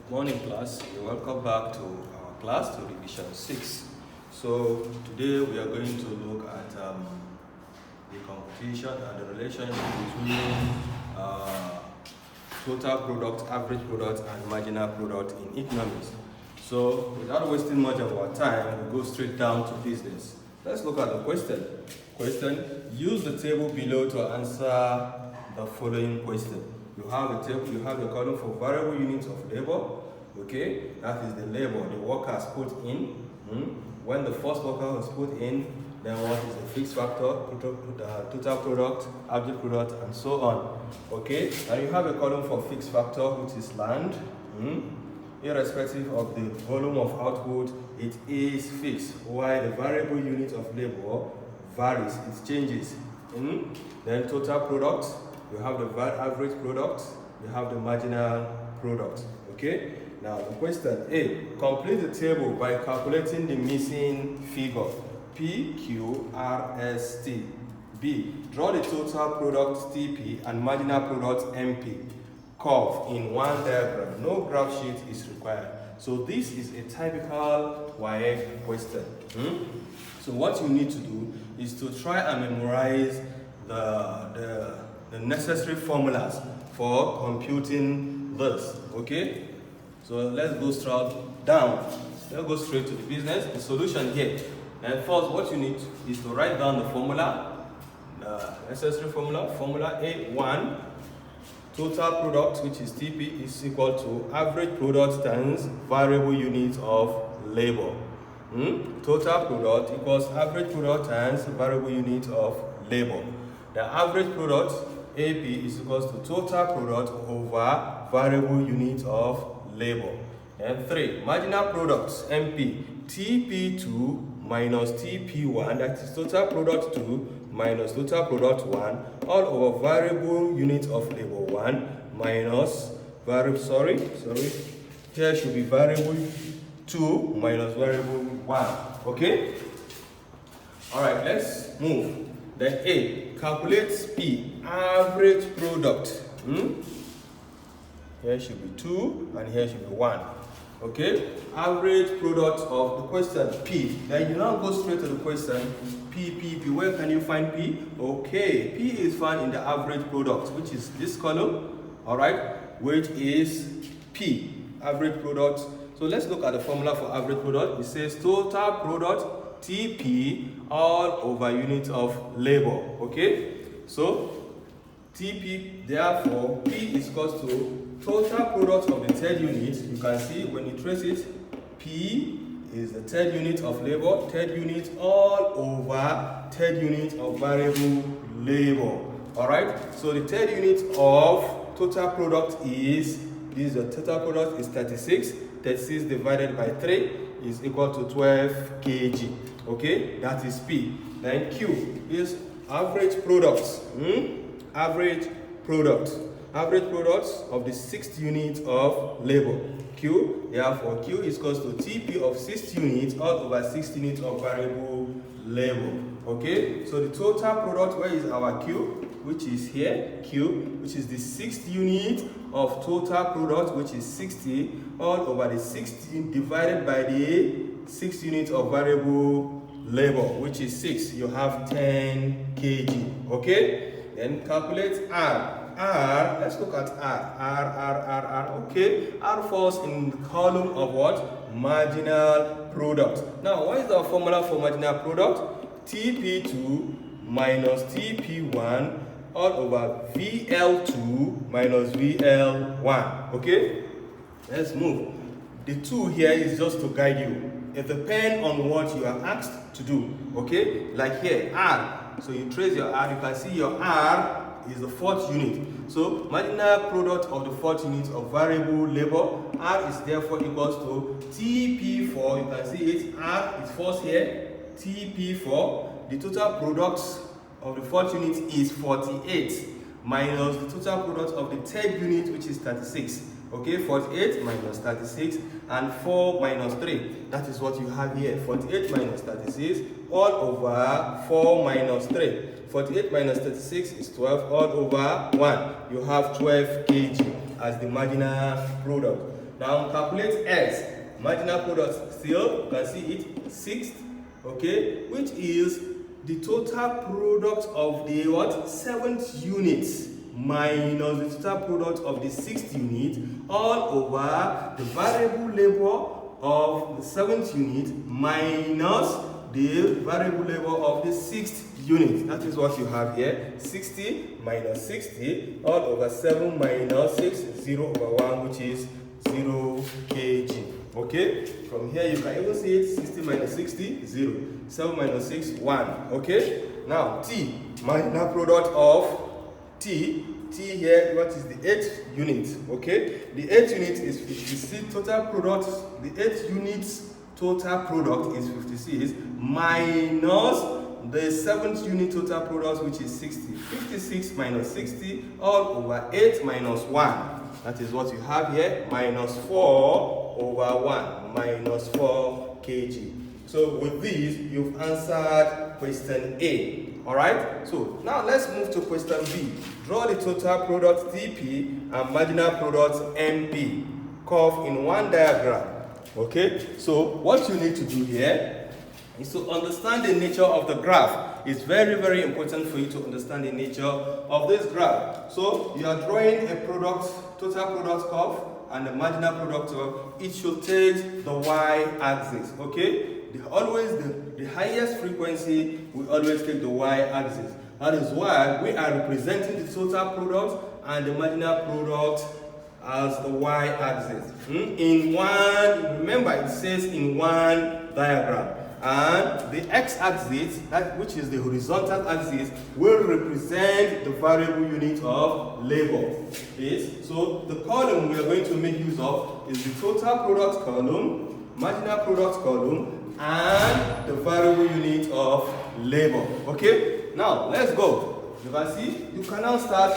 Morning class, you're welcome back to our class, to revision 6. So today we are going to look at the computation and the relationship between total product, average product and marginal product in economics. So without wasting much of our time, we'll go straight down to business. Let's look at the question. Use the table below to answer the following question. You have a table, you have a column for variable units of labor. Okay, that is the labor the worker has put in. When the first worker was put in, then what is the fixed factor, total product, average product, and so on. Okay, and you have a column for fixed factor, which is land. Irrespective of the volume of output, it is fixed, while the variable unit of labor varies, it changes. Then total product, you have the average product, you have the marginal product. Okay, now the question A, complete the table by calculating the missing figure P, Q, R, S, T. B, draw the total product TP and marginal product MP curve in one diagram. No graph sheet is required. So this is a typical YF question. So what you need to do is to try and memorize the necessary formulas for computing this. Okay, so let's go straight down. Let's go straight to the business. The solution here. And first, what you need is to write down the formula, the necessary formula. Formula A1, total product, which is TP, is equal to average product times variable units of labor. Total product equals average product times variable units of labor. The average product AP is equals to total product over variable units of labor. And 3, marginal products MP, TP2 minus TP1, that is total product 2 minus total product 1, all over variable units of labor 1 minus variable, here should be variable 2 minus variable 1. Okay? Alright, let's move. Then A, calculate P, average product. Here should be 2 and here should be 1. Okay, average product of the question P. Then you now go straight to the question P. Where can you find P? Okay, P is found in the average product, which is this column. All right, which is P, average product. So let's look at the formula for average product. It says total product TP all over units of labor. Okay, so TP, therefore P is equal to total product of the third unit. You can see when you trace it, P is the third unit of labor, third unit all over third unit of variable labor. Alright, so the third unit of total product is, the total product is 36. 36 divided by 3 is equal to 12 kg. Okay, that is P. Then Q is average products. Average product. Average products of the 6th unit of labor. Q, therefore Q is equal to TP of 6 units all over 6 units of variable labor. Okay, so the total product, where is our Q? Which is here, Q, which is the 6th unit of total product, which is 60, all over the 16 divided by the 6 units of variable labor, which is 6. You have 10 kg. Okay, then calculate R. R, let's look at R. Okay, R falls in the column of what? Marginal product. Now, what is our formula for marginal product? TP2 minus TP1 all over VL2 minus VL1. Okay, let's move. The 2 here is just to guide you. It depends on what you are asked to do. Okay, like here, R. So you trace your R, you can see your R is the 4th unit. So marginal product of the 4th unit of variable labor, R is therefore equals to TP4. You can see it, R is first here, TP4. The total product of the 4th unit is 48 minus the total product of the 3rd unit, which is 36. Okay, 48 minus 36 and 4 minus 3. That is what you have here. 48 minus 36 all over 4 minus 3. 48 minus 36 is 12 all over 1. You have 12 kg as the marginal product. Now calculate S. Marginal product still, you can see it, 6th, okay, which is the total product of the what? 7th unit minus the total product of the 6th unit all over the variable labor of the 7th unit minus the variable labor of the 6th unit. That is what you have here. 60 minus 60 all over 7 minus 6, 0 over 1, which is 0 kg. Okay, from here you can even see it. 60 minus 60, 0. 7 minus 6, 1. Okay, now T, marginal product of T here, what is the 8th unit? Okay, the 8th unit is 56. Total product, the 8th unit's total product is 56 minus the 7th unit total product, which is 60. 56 minus 60 all over 8 minus 1. That is what you have here, minus 4 over 1, minus 4 kg. So with this, you've answered question A. Alright, so now let's move to question B. Draw the total product TP and marginal product MP curve in one diagram. Okay, so what you need to do here is to understand the nature of the graph. It's very, very important for you to understand the nature of this graph. So you are drawing a product, total product curve and the marginal product curve. It should take the y-axis. Okay, the highest frequency will always take the y-axis. That is why we are representing the total product and the marginal product as the y-axis. In one, remember it says in one diagram. And the x-axis, which is the horizontal axis, will represent the variable unit of labor. Yes. So the column we are going to make use of is the total product column, marginal product column, and the variable unit of labor. Okay? Now let's go. You can see, you can now start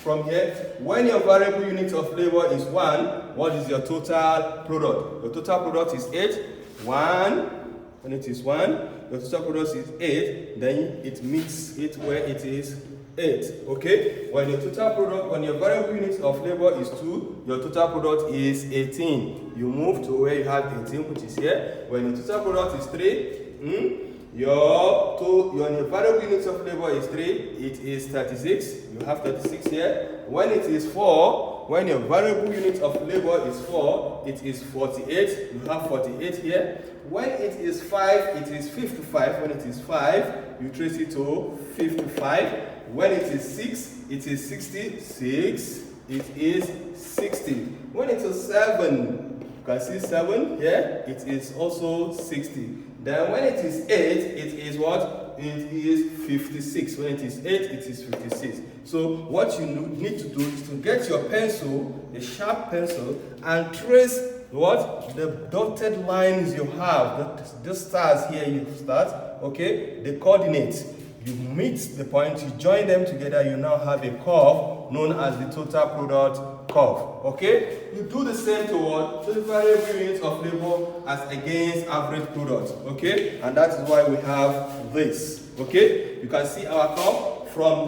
from here. When your variable unit of labor is 1, what is your total product? Your total product is 8. 1. When it is 1, your total product is 8, then it meets it where it is 8. Okay? When your total product, when your variable unit of labor is 2, your total product is 18. You move to where you have 18, which is here. When your total product is 3, your variable unit of labor is 3, it is 36. You have 36 here. When it is 4, when your variable unit of labor is 4, it is 48. You have 48 here. When it is 5, it is 55. When it is 5, you trace it to 55. When it is 6, it is 66. It is 60. When it is 7, you can see 7 here, it is also 60. Then when it is 8, it is what? It is 56. When it is 8, it is 56. So what you need to do is to get your pencil, a sharp pencil, and trace what? The dotted lines you have, the stars here you start, okay? The coordinates. You meet the point, you join them together, you now have a curve known as the total product curve. Okay? You do the same to what? To the variable unit of labor as against average product. Okay? And that is why we have this. Okay? You can see our curve. From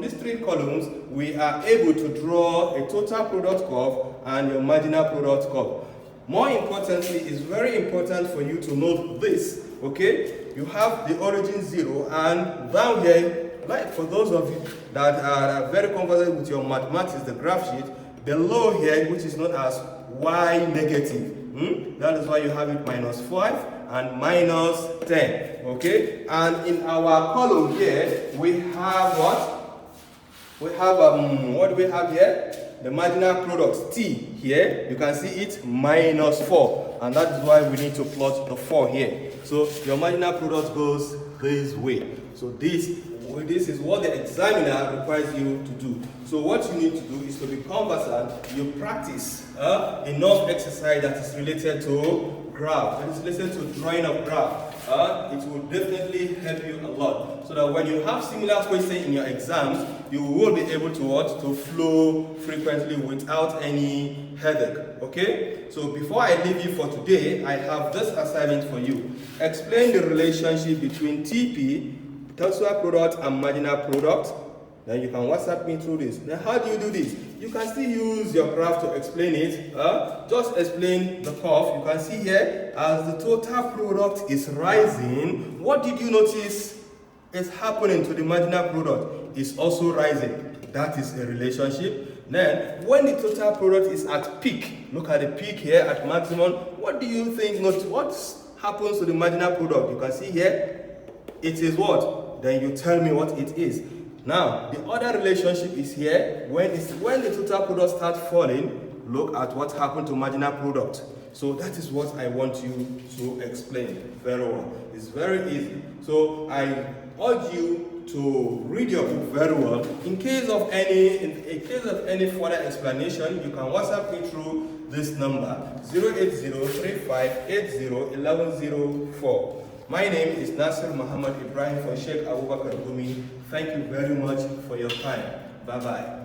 these 3 columns, we are able to draw a total product curve and your marginal product curve. More importantly, it's very important for you to know this. Okay? You have the origin 0, and down here, like for those of you that are very comfortable with your mathematics, the graph sheet, below here, which is known as y negative. That is why you have it minus 5 and minus 10. Okay? And in our column here, we have what? We have, what do we have here? The marginal product, T, here, you can see it, minus 4. And that is why we need to plot the 4 here. So your marginal product goes this way. So this is what the examiner requires you to do. So what you need to do is to be conversant. You practice enough exercise that is related to graph, that is related to drawing of graph. It will definitely help you a lot. So that when you have similar questions in your exams, you will be able to what? To flow frequently without any headache. Okay? So before I leave you for today, I have this assignment for you. Explain the relationship between TP, total product, and marginal product. Then you can WhatsApp me through this. Now how do you do this? You can still use your graph to explain it. Just explain the curve. You can see here, as the total product is rising, what did you notice is happening to the marginal product? It's also rising. That is a relationship. Then, when the total product is at peak, look at the peak here at maximum, what do you think, what happens to the marginal product? You can see here, it is what? Then you tell me what it is. Now, the other relationship is here. When the total product starts falling, look at what happened to marginal product. So that is what I want you to explain very well. It's very easy. So I urge you to read your book very well. In case of any further explanation, you can WhatsApp me through this number 08035801104. My name is Nasir Muhammad Ibrahim for Sheikh Abubakar Gumi. Thank you very much for your time. Bye-bye.